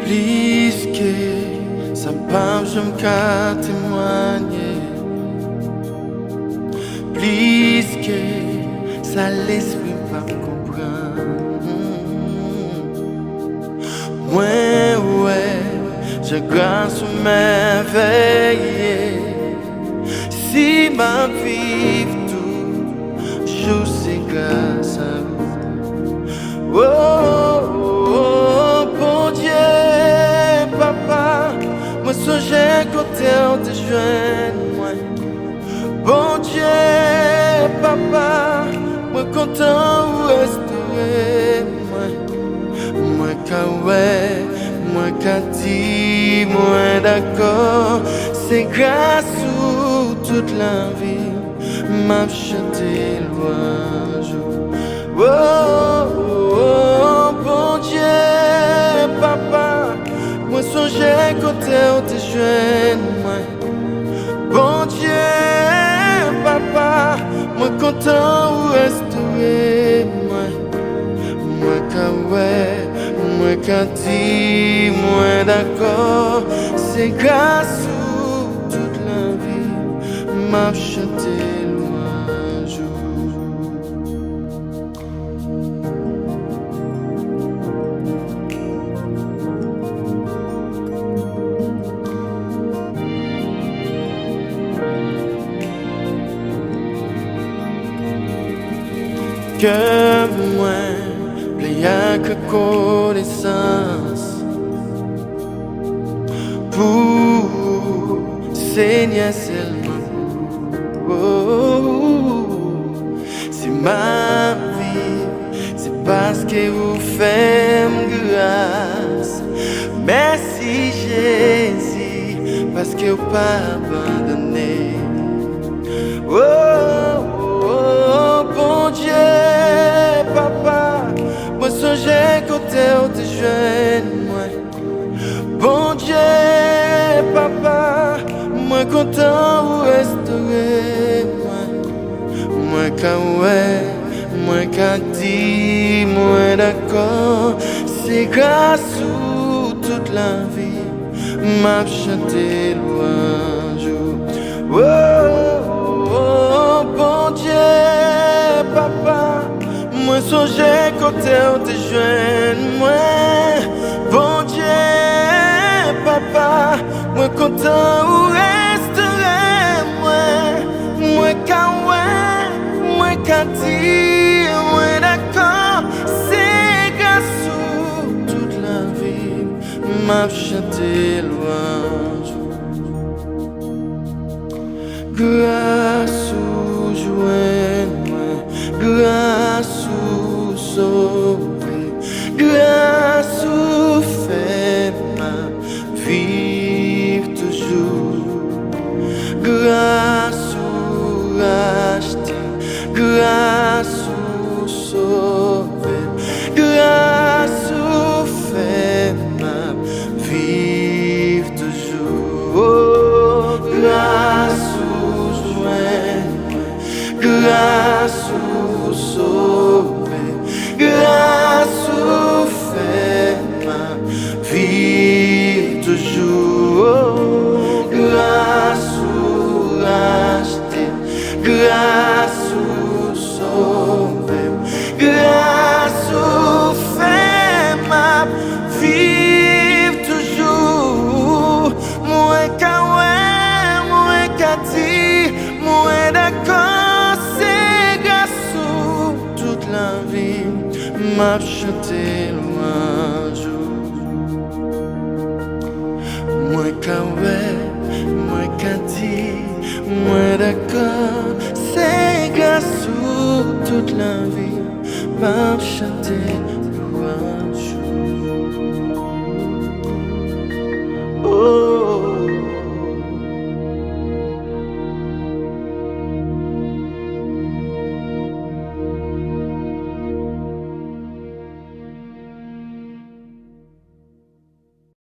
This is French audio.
Puisque ça pas je me témoigner, puisque ça l'esprit pas comprendre. Ouais, je grâce ou merveille. Si ma vie tout, je sais grâce à vous. Oh, bon Dieu, papa, moi songeais côté on te joindre, moi. Bon Dieu, papa, moi content ou restaurer, moi ouais, moi qu'a dit, moi d'accord, c'est grâce ou toute la vie, m'a chanté louange. Oh, bon Dieu, papa, moi songeais côté on te joindre, moi. Bon Dieu, papa, moi content ou restaurer, moi qu'a ouais, moi qu'a dit, moi d'accord, c'est grâce ou toute la vie, m'a chanté louange. Que moi, plein que connaissance pour Seigneur seulement. Oh, c'est ma vie, c'est parce que vous faites grâce. Merci Jésus, parce que vous pas abandonné. Oh, bon Dieu, papa, moi songeais côté on te joindre, moi. Bon Dieu, papa, moi content ou restaurer, moi qu'a ouais, moi qu'a dit, moi d'accord, c'est grâce ou toute la vie, m'a chanté louange. Oh, bon Dieu, papa, moi songeais côté on te joindre, moi. Bon Dieu, papa, moi content ou resterai, moi qu'a ouais, moi qu'a dit, moi d'accord, c'est grâce ou toute la vie, m'a chanté louange. Grâce ou joindre, grâce ou sauver, grâce ou fait ma vivre toujours, grâce ou racheter, grâce ou sauver, grâce ou fait ma vivre toujours, grâce grâce ou sauver, grâce ou fait ma vie toujours, grâce ou racheter, grâce ou sauver, grâce ou fait ma vie toujours, moi qu'à ouais. m'a chanté louange. Moi quand moi quand dit, moi d'accord, c'est grâce à toute la vie, m'a chanté louange.